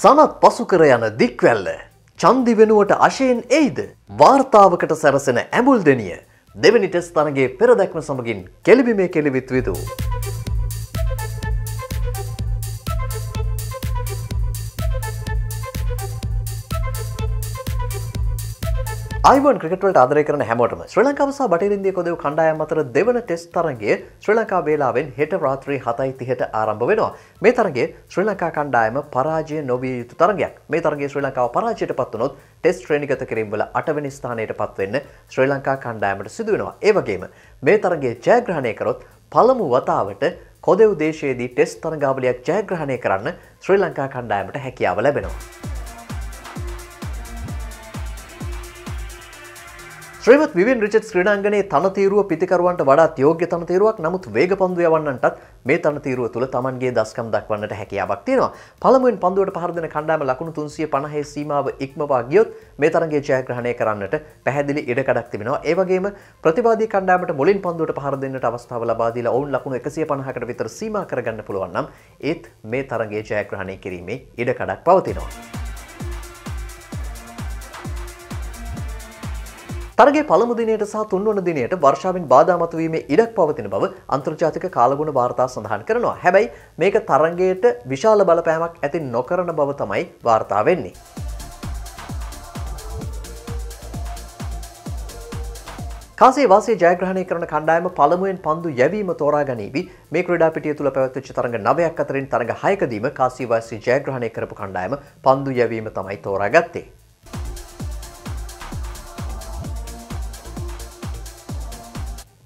සනත් පසු කර යන දික්වැල්ල චන්දි වෙනුවට අශයෙන් එයිද? වාර්තාවකට සැරසෙන ඇඹුල් දෙනිය දෙවනි ටෙස්ට් තරගයේ පෙරදැක්ම සමගින් කෙලිබිමේ කෙලිවිත් විදූ. අයිබෝන් ක්‍රිකට් වලට ආදරය කරන හැමෝටම ශ්‍රී ලංකාව සහ බටහිර ඉන්දිය කොදෙව් කණ්ඩායම් අතර දෙවන ටෙස්ට් තරගය ශ්‍රී ලංකා වේලාවෙන් හෙට රාත්‍රී 7:30ට ආරම්භ වෙනවා. මේ තරගයේ ශ්‍රී ලංකා කණ්ඩායම පරාජය නොවිය යුතු තරගයක්. මේ තරගයේ ශ්‍රී ලංකාව පරාජයට පත් වුණොත් ටෙස්ට් ශ්‍රේණිගත කිරීම වල 8 වෙනි ස්ථානයට පත් වෙන්න ශ්‍රී ලංකා කණ්ඩායමට සිදු වෙනවා. ඒ වගේම මේ තරගයේ ජයග්‍රහණය කරොත් පළමු වතාවට කොදෙව් දේශයේදී ටෙස්ට් තරගාවලියක් ජයග්‍රහණය කරන්න ශ්‍රී ලංකා කණ්ඩායමට හැකියාව ලැබෙනවා. ශ්‍රීමත් විවියන් රිචඩ්ස් ක්‍රීඩාංගණයේ තනතිරුව පිතිකරුවන්ට වඩාත් යෝග්‍ය තනතිරුවක්. නමුත් වේග පන්දු යවන්නන්ටත් මේ තනතිරුව තුළ Tamanගේ දස්කම් දක්වන්නට හැකියාවක් තියෙනවා. පළමුවෙන් පන්දුවට පහර දෙන කණ්ඩායම ලකුණු 350 සීමාව ඉක්මවා ගියොත් මේ තරගයේ ජයග්‍රහණය කරන්නට පැහැදිලි ඉඩකඩක් තිබෙනවා. ඒ වගේම ප්‍රතිවාදී කණ්ඩායමට මුලින් පන්දුවට පහර දෙන්නට අවස්ථාව ලබා දීලා ඔවුන් ලකුණු 150කට විතර සීමා කරගන්න පුළුවන් නම් ඒත් මේ තරගයේ ජයග්‍රහණය කිරීමේ ඉඩකඩක් පවතිනවා. තරගයේ පළමු දිනයට සහ තුන්වන දිනයට වර්ෂාවෙන් බාධා මතුවීමේ ඉඩක් පවතින බව අන්තර්ජාතික කාලගුණ වාර්තා සඳහන් කරනවා. හැබැයි මේක තරගයට විශාල බලපෑමක් ඇති නොකරන බව තමයි වාර්තා වෙන්නේ. කාසිය වාසිය ජයග්‍රහණය කරන කණ්ඩායම පළමුවෙන් පන්දු යැවීම තෝරා ගනීවි. මේ ක්‍රීඩා පිටිය තුල පැවැත්විච්ච තරඟ 9ක් අතරින් තරඟ 6කදීම කාසිය වාසිය ජයග්‍රහණය කරපු කණ්ඩායම පන්දු යැවීම තමයි තෝරාගත්තේ.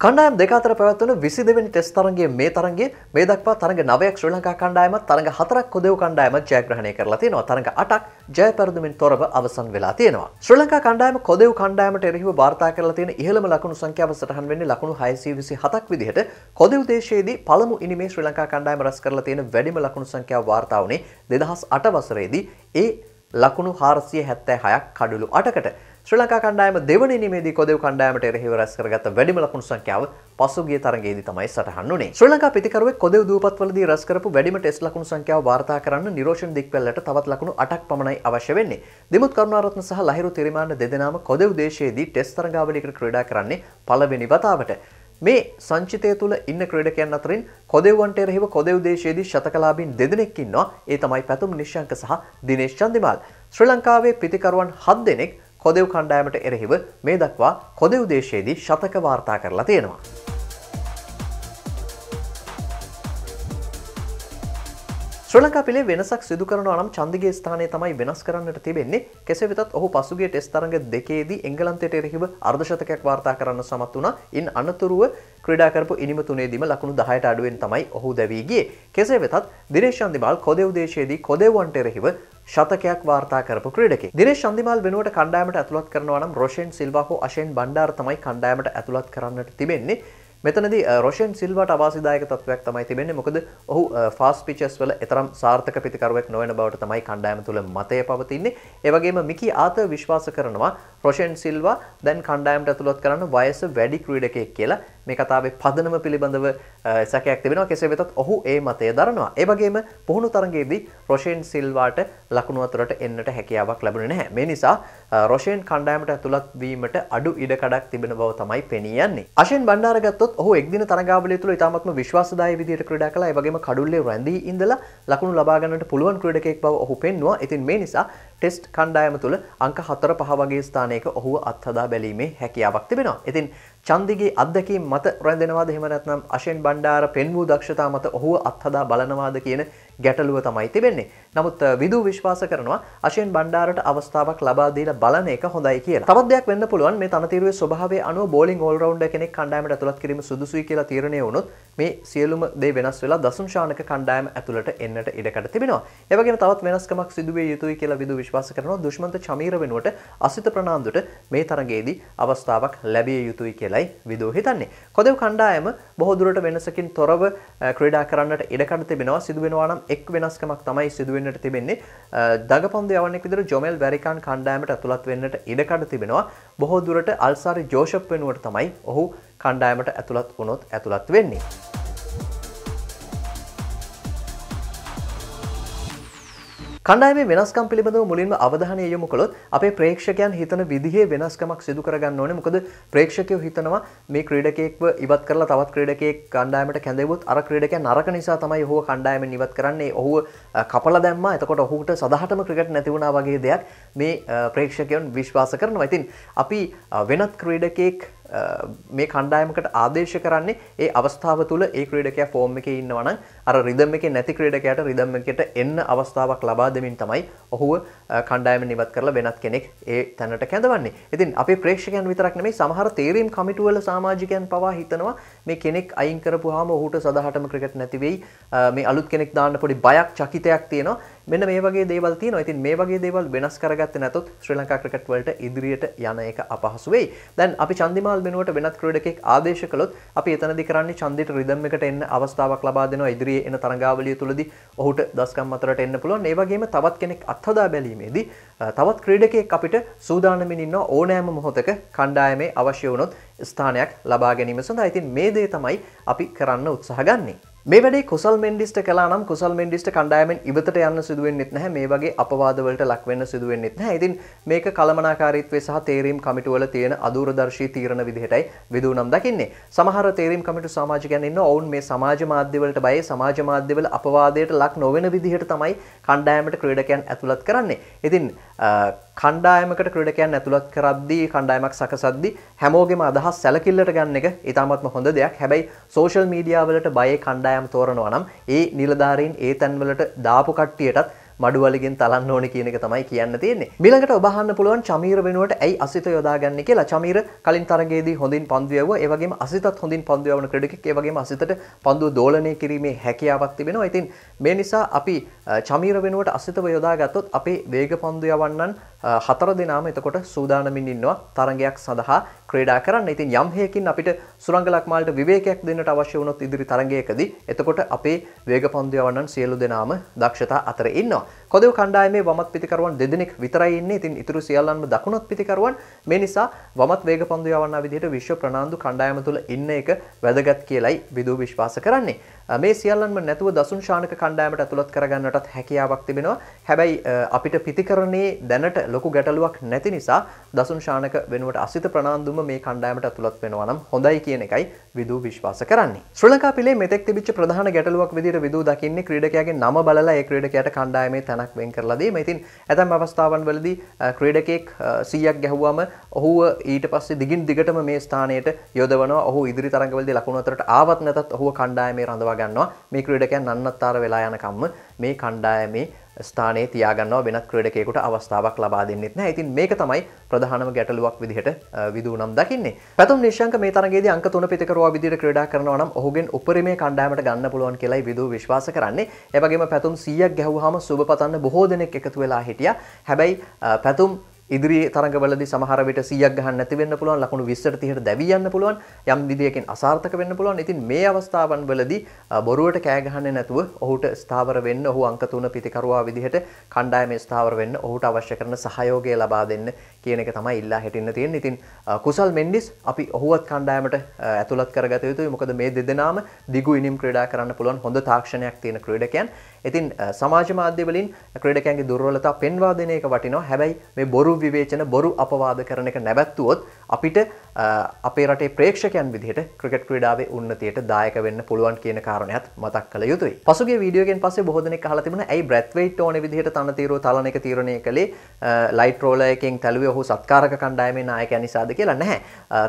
කණ්ඩායම් දෙක අතර පැවැත්වෙන 22 වෙනි ටෙස්ට් තරගයේ මේ තරගයේ මේ දක්වා තරග 9ක් ශ්‍රී ලංකා කණ්ඩායමත් තරග 4ක් කොදෙව් කණ්ඩායමත් ජයග්‍රහණය කරලා තියෙනවා. තරග 8ක් ජය පෙරදුමින් තොරව අවසන් වෙලා තියෙනවා. ශ්‍රී ලංකා කණ්ඩායම කොදෙව් කණ්ඩායමට එරෙහිව වාර්තා කරලා තියෙන ඉහළම ලකුණු සංඛ්‍යාව සටහන් වෙන්නේ ලකුණු 627ක් විදිහට. කොදෙව් දේශයේදී පළමු ඉනිමේ ශ්‍රී ලංකා කණ්ඩායම රැස් කරලා තියෙන වැඩිම ලකුණු සංඛ්‍යාව වාර්තා වුණේ 2008 වසරේදී ඒ ලකුණු 476ක් කඩලු 8කට. ශ්‍රී ලංකා කණ්ඩායම දෙවන ඉනිමේදී කොදෙව් කණ්ඩායමට එරෙහිව රැස් කරගත්ත වැඩිම ලකුණු සංඛ්‍යාව පසුගිය තරගයේදී තමයි සටහන් වුණේ. ශ්‍රී ලංකා පිතිකරුවෙක් කොදෙව් දූපත්වලදී රැස් කරපු වැඩිම ටෙස්ට් ලකුණු සංඛ්‍යාව වාර්තා කරන්න නිරෝෂන් දික්වැල්ලට තවත් ලකුණු 8ක් පමණයි අවශ්‍ය වෙන්නේ. දිමුත් කරුණාරත්න සහ ලහිරු තිරිමාන්න දෙදෙනාම කොදෙව් දේශයේදී ටෙස්ට් තරගාවලියකට ක්‍රීඩා කරන්නේ පළවෙනි වතාවට. මේ සංචිතය තුළ ඉන්න ක්‍රීඩකයන් අතරින් කොදෙව්වන්ට එරෙහිව කොදෙව් දේශයේදී ශතකලාභීන් දෙදෙනෙක් ඉන්නවා. ඒ තමයි පැතුම් නිශ්ශංක සහ දිනේෂ් චන්දිමාල්. ශ්‍රී ලංකාවේ පිතිකරුවන් 7 දෙනෙක් කොදෙව් කණ්ඩායමට එරෙහිව මේ දක්වා කොදෙව් දේශයේදී ශතක වාර්තා කරලා තියෙනවා. ශ්‍රී ලංකා පිළේ වෙනසක් සිදු කරනවා නම් චන්දිගේ ස්ථානය තමයි වෙනස් කරන්නට තිබෙන්නේ. කෙසේ වෙතත් ඔහු පසුගිය ටෙස්ට් තරඟ දෙකේදී එංගලන්තයට එරෙහිව අර්ධශතකයක් වාර්තා කරන්න සමත් වුණා. ඉන් අනතුරුව ක්‍රීඩා කරපු ඉනිම තුනේදීම ලකුණු 10ට අඩුවෙන් තමයි ඔහු දැවී ගියේ. කෙසේ වෙතත් දිනේෂ් චන්දිමාල් කොදෙව් දේශයේදී කොදෙව්වන්ට එරෙහිව ශතකයක් වාර්තා කරපු ක්‍රීඩකෙක්. දිනේෂ් චන්දිමාල් වෙනුවට කණ්ඩායමට ඇතුළත් කරනවා නම් රොෂෙන් සිල්වා හෝ අෂෙන් බණ්ඩාර තමයි කණ්ඩායමට ඇතුළත් කරන්නට තිබෙන්නේ. මෙතනදී රොෂෙන් සිල්වාට අවාසිදායක තත්වයක් තමයි තිබෙන්නේ. මොකද ඔහු ෆාස්ට් පිචස් වල එතරම් සාර්ථක පිතිකරුවෙක් නොවන බවට තමයි කණ්ඩායම තුල මතය පවතින්නේ. ඒ වගේම මිකි ආත විශ්වාස කරනවා රොෂෙන් සිල්වා දැන් කණ්ඩායමට ඇතුළත් කරන්න වයස වැඩි ක්‍රීඩකයෙක් කියලා. මේ කතාවේ පදනම පිළිබඳව සැකයක් තිබෙනවා. කෙසේ වෙතත් ඔහු ඒ මතය දරනවා. ඒ වගේම පුහුණු තරගයේදී රොෂෙන් සිල්වාට ලකුණු අතරට එන්නට හැකියාවක් ලැබුණේ නැහැ. මේ නිසා රොෂෙන් කණ්ඩායමට ඇතුළත් වීමට අඩු ඉඩකඩක් තිබෙන බව තමයි පෙනී යන්නේ. අෂෙන් බණ්ඩාර ගත්තොත් ඔහු එක්දින තරගාවලිය තුළ ඉතාමත්ම විශ්වාසදායී විදිහට ක්‍රීඩා කළා. ඒ වගේම කඩුල්ලේ රැඳී ඉඳලා ලකුණු ලබා ගන්නට පුළුවන් ක්‍රීඩකයෙක් බව ඔහු පෙන්වුවා. ඉතින් මේ නිසා ටෙස්ට් කණ්ඩායම තුළ අංක 4-5 වගේ ස්ථානයක ඔහුව අත්හදා බැලීමේ හැකියාවක් තිබෙනවා. ඉතින් චන්දිගේ අත්දැකීම් මත රැඳෙනවාද එහෙම නැත්නම් අෂෙන් බණ්ඩාර පෙන්වූ දක්ෂතා මත ඔහුව අත්හදා බලනවාද කියන ගැටලුව තමයි තිබෙන්නේ. නමුත් විදු විශ්වාස කරනවා අෂෙන් බණ්ඩාරට අවස්ථාවක් ලබා දීලා බලන එක හොඳයි කියලා. තවත් දෙයක් වෙන්න පුළුවන් මේ තනතිරුවේ ස්වභාවය අනුව බෝලිං ඕල් රවුන්ඩර් කෙනෙක් කණ්ඩායමට ඇතුළත් කිරීම සුදුසුයි කියලා තීරණය වුණොත් මේ සියලුම දේ වෙනස් වෙලා දසුන් ශානක කණ්ඩායම ඇතුළට එන්නට ඉඩකඩ තිබෙනවා. ඒ වගේම තවත් වෙනස්කමක් සිදු විය යුතුයි කියලා විදු විශ්වාස කරනවා. දුෂ්මන්ත චමීර වෙනුවට අසිත ප්‍රනාන්දුට මේ තරගයේදී අවස්ථාවක් ලැබිය යුතුයි කියලායි විදු හිතන්නේ. කොදෙව් කණ්ඩායම බොහෝ දුරට වෙනසකින් තොරව ක්‍රීඩා කරන්නට ඉඩකඩ තිබෙනවා. සිදු වෙනවා නම් එක් වෙනස්කමක් තමයි සිදු වෙන්නට තිබෙන්නේ. දගපන්දු යවන්නෙක් විදිහට ජොමෙල් වැරිකාන් කණ්ඩායමට ඇතුළත් වෙන්නට ඉඩකඩ තිබෙනවා. බොහෝ දුරට අල්සාරි ජෝෂප් වෙනුවට තමයි ඔහු කණ්ඩායමට ඇතුළත් වුණොත් ඇතුළත් වෙන්නේ. කණ්ඩායමේ වෙනස්කම් පිළිබඳව මුලින්ම අවධානය යොමු කළොත් අපේ ප්‍රේක්ෂකයන් හිතන විදිහේ වෙනස්කමක් සිදු කරගන්න ඕනේ. මොකද ප්‍රේක්ෂකයෝ හිතනවා මේ ක්‍රීඩකයෙක්ව ඉවත් කරලා තවත් ක්‍රීඩකයෙක් කණ්ඩායමට කැඳෙවුවොත් අර ක්‍රීඩකයා නරක නිසා තමයි ඔහුව කණ්ඩායමෙන් ඉවත් කරන්නේ. ඔහුව කපලා දැම්මා. එතකොට ඔහුට සදහටම ක්‍රිකට් නැති වුණා වගේ දෙයක් මේ ප්‍රේක්ෂකයන් විශ්වාස කරනවා. ඉතින් අපි වෙනත් ක්‍රීඩකයෙක් මේ කණ්ඩායමකට ආදේශ කරන්නේ ඒ අවස්ථාව තුළ ඒ ක්‍රීඩකයා ෆෝම් එකේ ඉන්නවා නම් අර රිද්ම් එකේ නැති ක්‍රීඩකයාට රිද්ම් එකට එන්න අවස්ථාවක් ලබා දෙමින් තමයි ඔහුව කණ්ඩායමෙන් ඉවත් කරලා වෙනත් කෙනෙක් ඒ තැනට කැඳවන්නේ. ඉතින් අපේ ප්‍රේක්ෂකයන් විතරක් නෙමෙයි සමහර තේරීම් කමිටු වල සමාජිකයන් පවා හිතනවා මේ කෙනෙක් අයින් කරපුවාම ඔහුට සදාහටම ක්‍රිකට් නැති වෙයි. මේ අලුත් කෙනෙක් දාන්න පොඩි බයක් චකිතයක් තියෙනවා. මෙන්න මේ වගේ දේවල් තියෙනවා. ඉතින් මේ වගේ දේවල් වෙනස් කරගත්තේ නැතොත් ශ්‍රී ලංකා ක්‍රිකට් වලට ඉදිරියට යන එක අපහසු වෙයි. දැන් අපි චන්දිමාල් වෙනුවට වෙනත් ක්‍රීඩකෙක් ආදේශ කළොත් අපි එතනදී කරන්නේ චන්දිට රිද්ම් එකට එන්න අවස්ථාවක් ලබා දෙනවා. ඉදිරියේ එන තරඟාවලිය තුලදී ඔහුට දස්කම් අතරට එන්න පුළුවන්. ඒ වගේම තවත් කෙනෙක් අත්හදා බැලීමේදී තවත් ක්‍රීඩකයෙක් අපිට සූදානම්ින් ඉන්න ඕනෑම මොහොතක කණ්ඩායමේ අවශ්‍ය වුණොත් ස්ථානයක් ලබා ගැනීම සඳහා. ඉතින් මේ දේ තමයි අපි කරන්න උත්සාහ ගන්නේ. මේ වැඩේ කුසල් මෙන්ඩිස්ට කළා නම් කුසල් මෙන්ඩිස්ට කණ්ඩායමෙන් ඉවතට යන්න සිදු වෙන්නෙත් නැහැ. මේ වගේ අපවාද වලට ලක් වෙන්න සිදු වෙන්නෙත් නැහැ. ඉතින් මේක කළමනාකාරීත්වය සහ තේරීම් කමිටු වල තියෙන අදූරදර්ශී තීරණ විදිහටයි විදුනම් දකින්නේ. සමහර තේරීම් කමිටු සමාජිකයන් ඉන්නවා. ඔවුන් මේ සමාජ මාධ්‍ය වලට බයයි. සමාජ මාධ්‍ය වල අපවාදයට ලක් නොවන විදිහට තමයි කණ්ඩායමට ක්‍රීඩකයන් ඇතුළත් කරන්නේ. ඉතින් කණ්ඩායමකට ක්‍රීඩකයන් ඇතුළත් කරද්දී කණ්ඩායමක් සකසද්දී හැමෝගෙම අදහස් සැලකිල්ලට ගන්න එක ඉතාමත්ම හොඳ දෙයක්. හැබැයි සෝෂල් මීඩියා වලට බයේ කණ්ඩායම් තෝරනවා නම් ඒ නිලධාරීන් ඒ තැන්වලට දාපු කට්ටියටත් මඩුවලිගෙන් තලන්න ඕනේ කියන එක තමයි කියන්න තියෙන්නේ. ඊළඟට ඔබ අහන්න පුළුවන් චමීර වෙනුවට ඇයි අසිත යොදාගන්නේ කියලා. චමීර කලින් තරගයේදී හොඳින් පන්දු යවුවා. ඒ වගේම අසිතත් හොඳින් පන්දු යවන ක්‍රීඩකෙක්. ඒ වගේම අසිතට පන්දුව දෝලනය කිරීමේ හැකියාවක් තිබෙනවා. ඉතින් මේ නිසා අපි චමීර වෙනුවට අසිතව යොදාගත්තොත් අපේ වේග පන්දු යවන්නන් 4 දෙනාම එතකොට සූදානමින් ඉන්නවා තරගයක් සඳහා ක්‍රීඩා කරන්න. ඉතින් යම් හේකින් අපිට සුරංග ලක්මාල්ට විවේකයක් දෙන්නට අවශ්‍ය වුණොත් ඉදිරි තරගයකදී එතකොට අපේ වේග පන්දු යවන්නන් සියලු දෙනාම දක්ෂතා අතර ඉන්නවා. කොදෙව් කණ්ඩායමේ වමත් පිතිකරුවන් දෙදෙනෙක් විතරයි ඉන්නේ. ඉතින් ඉතුරු සියල්ලන්ම දකුණත් පිතිකරුවන්. මේ නිසා වමත් වේග පන්දු යවන්නා විදිහට විශ්ව ප්‍රනාන්දු කණ්ඩායම තුල ඉන්න එක වැදගත් කියලයි විදු විශ්වාස කරන්නේ. මේ සියල්ලන්ම නැතුව දසුන් ශානක කණ්ඩායමට ඇතුළත් කරගන්නටත් හැකියාවක් තිබෙනවා. හැබැයි අපිට පිතිකරණයේ දැනට ලොකු ගැටලුවක් නැති නිසා දසුන් ශානක වෙනුවට අසිත ප්‍රනාන්දුම මේ කණ්ඩායමට ඇතුළත් වෙනවා නම් හොඳයි කියන එකයි විදු විශ්වාස කරන්නේ. ශ්‍රී ලංකා පිලේ මෙතෙක් තිබිච්ච ප්‍රධාන ගැටලුවක් විදිහට විදු දකින්නේ ක්‍රීඩකයාගේ නම බලලා ඒ ක්‍රීඩකයාට කණ්ඩායමේ තැනක් වෙන් කරලා දීම. ඉතින් ඇතැම් අවස්ථාවන් වලදී ක්‍රීඩකයෙක් 100ක් ගැහුවම ඔහුව ඊට පස්සේ දිගින් දිගටම මේ ස්ථානයට යොදවනවා. ඔහු ඉදිරි තරඟවලදී ලකුණු අතරට ආවත් නැතත් ඔහුව කණ්ඩායමේ රඳවා ගන්නවා. මේ ක්‍රීඩකයන් නන්නත්තර වෙලා යනකම්ම මේ කණ්ඩායමේ ස්ථානයේ තියාගන්නවා. වෙනත් ක්‍රීඩකයෙකුට අවස්ථාවක් ලබා දෙන්නෙත් නැහැ. ඉතින් මේක තමයි ප්‍රධානම ගැටලුවක් විදිහට විදුනම් දකින්නේ. පැතුම් නිශ්ශංක මේ තරගයේදී අංක 3 පිතිකරුවා විදිහට ක්‍රීඩා කරනවා නම් ඔහුගෙන් උපරිමයේ කණ්ඩායමට ගන්න පුළුවන් කියලායි විදු විශ්වාස කරන්නේ. ඒ වගේම පැතුම් 100ක් ගැහුවාම සුබ පතන්න බොහෝ දෙනෙක් එකතු වෙලා හිටියා. හැබැයි පැතුම් ඉදිරි තරඟවලදී සමහර විට 100ක් ගහන්න නැති වෙන්න පුළුවන්. ලකුණු 20ට 30ට දැවි යන්න පුළුවන්. යම් විදියකින් අසාර්ථක වෙන්න පුළුවන්. ඉතින් මේ අවස්ථාවන් වලදී බොරුවට කෑ ගහන්නේ නැතුව ඔහුට ස්ථාවර වෙන්න, ඔහු අංක 3 පිතිකරුවා විදිහට කණ්ඩායමේ ස්ථාවර වෙන්න, ඔහුට අවශ්‍ය කරන සහයෝගය ලබා දෙන්න කියන එක තමයි ඉල්ලා හිටින්න තියෙන්නේ. ඉතින් කුසල් මෙන්ඩිස් අපි ඔහුවත් කණ්ඩායමට ඇතුළත් කරගත යුතුයි. මොකද මේ දෙදෙනාම දිගු ඉනිම් ක්‍රීඩා කරන්න පුළුවන් හොඳ තාක්ෂණයක් තියෙන ක්‍රීඩකයන්. ඉතින් සමාජ මාධ්‍ය වලින් ක්‍රීඩකයන්ගේ දුර්වලතා පෙන්වා දෙන එක වටිනවා. හැබැයි මේ බොරු විවේචන බොරු අපවාද කරන එක නැවැත්තුවොත් අපිට අපේ රටේ ප්‍රේක්ෂකයන් විදිහට ක්‍රිකට් ක්‍රීඩාවේ උන්නතියට දායක වෙන්න පුළුවන් කියන කාරණයත් මතක් කළ යුතුයි. පසුගිය වීඩියෝ එකෙන් පස්සේ බොහෝ දෙනෙක් අහලා තිබුණා ඇයි බ්‍රැත්වේට් ඕනේ විදිහට තනතිරුව තලන එක තීරණය කළේ ලයිට් රෝලර් එකෙන් තැළුවේ ඔහු සත්කාරක කණ්ඩායමේ නායකයා නිසාද කියලා. නැහැ.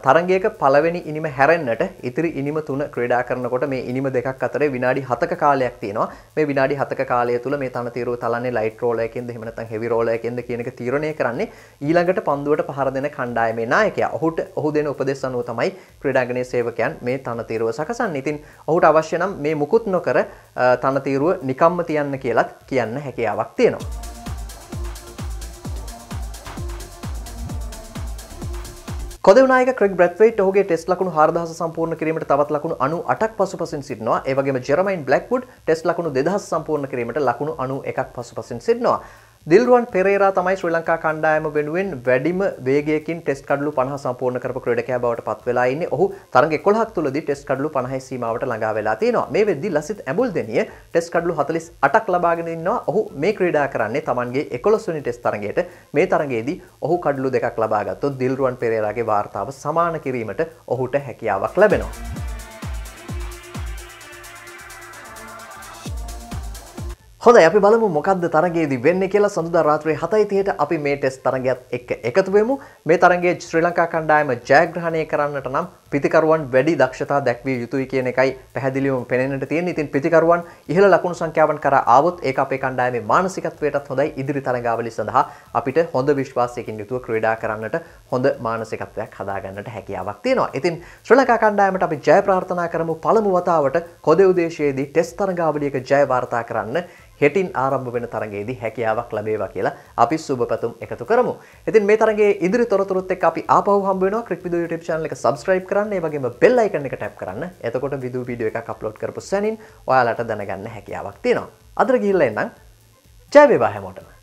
තරගයක පළවෙනි ඉනිම හැරෙන්නට ඉතිරි ඉනිම 3 ක්‍රීඩා කරනකොට මේ ඉනිම දෙකක් අතරේ විනාඩි 7ක කාලයක් තියෙනවා. මේ විනාඩි 7ක කාලය තුල මේ තනතිරුව තලන්නේ ලයිට් රෝලර් එකෙන්ද එහෙම නැත්නම් හෙවි රෝලර් එකෙන්ද කියන එක තීරණය කරන්නේ ඊළඟට පන්දුවට පහර දෙන කණ්ඩායමේ නායකයා. ඔහු දෙන උපදෙස් අනුව තමයි ක්‍රීඩාංගණයේ සේවකයන් මේ තනතිරුව සකසන්නේ. ඉතින් ඔහුට අවශ්‍ය නම් මේ මුකුත් නොකර තනතිරුව නිකම්ම තියන්න කියලත් කියන්න හැකියාවක් තියෙනවා. කොදෙව් නායක ක්‍රෙග් බ්‍රැත්වේට් ඔහුගේ ටෙස්ට් ලකුණු 4000 සම්පූර්ණ කිරීමට තවත් ලකුණු 98ක් පසුපසින් සිටිනවා. ඒ වගේම ජෙරමයින් බ්ලැක්වුඩ් ටෙස්ට් ලකුණු 2000 සම්පූර්ණ කිරීමට ලකුණු 91ක් පසුපසින් සිටිනවා. දිල්රුවන් පෙරේරා තමයි ශ්‍රී ලංකා කණ්ඩායම වෙනුවෙන් වැඩිම වේගයකින් ටෙස්ට් කඩලු 50 සම්පූර්ණ කරපු ක්‍රීඩකයා බවට පත් වෙලා ඉන්නේ. ඔහු තරඟ 11ක් තුලදී ටෙස්ට් කඩලු 50 සීමාවට ළඟා වෙලා තියෙනවා. මේ වෙද්දී ලසිත් ඇඹුල්දෙනිය ටෙස්ට් කඩලු 48ක් ලබාගෙන ඉන්නවා. ඔහු මේ ක්‍රීඩා කරන්නේ Tamanගේ 11 වෙනි ටෙස්ට් තරඟයට. මේ තරඟයේදී ඔහු කඩලු දෙකක් ලබා ගත්තොත් දිල්රුවන් පෙරේරාගේ වාර්තාව සමාන කිරීමට ඔහුට හැකියාවක් ලැබෙනවා. හොඳයි අපි බලමු මොකද්ද තරගයේදී වෙන්නේ කියලා. සඳුදා රාත්‍රියේ 7:30ට අපි මේ ටෙස්ට් තරගයත් එක්ක එකතු වෙමු. මේ තරගයේ ශ්‍රී ලංකා කණ්ඩායම ජයග්‍රහණය කරන්නට නම් පිතිකරුවන් වැඩි දක්ෂතා දැක්විය යුතුයි කියන එකයි පැහැදිලිවම පෙනෙන්නට තියෙන්නේ. ඉතින් පිතිකරුවන් ඉහළ ලකුණු සංඛ්‍යාවන් කරා ආවොත් ඒක අපේ කණ්ඩායමේ මානසිකත්වයටත් හොඳයි. ඉදිරි තරගාවලිය සඳහා අපිට හොඳ විශ්වාසයකින් යුතුව ක්‍රීඩා කරන්නට හොඳ මානසිකත්වයක් හදාගන්නට හැකියාවක් තියෙනවා. ඉතින් ශ්‍රී ලංකා කණ්ඩායමට අපි ජය ප්‍රාර්ථනා කරමු. පළමු වතාවට කොදෙව් දේශයේදී ටෙස්ට් තරගාවලියක ජය වාර්තා කරන්න හෙටින් ආරම්භ වෙන තරගයේදී හැකියාවක් ලැබේවා කියලා අපි සුබ පැතුම් එකතු කරමු. ඉතින් මේ තරගයේ ඉදිරි තොරතුරුත් එක්ක අපි ආපහු හම්බ වෙනවා. ක්‍රික් විදු YouTube channel එක subscribe කරන්න, ඒ වගේම bell icon එක tap කරන්න. එතකොට වීඩියෝ එකක් අප්ලෝඩ් කරපු සැනින් ඔයාලට දැනගන්න හැකියාවක් තියෙනවා. අදට ගිහිල්ලා එන්නම්. ජය වේවා හැමෝටම.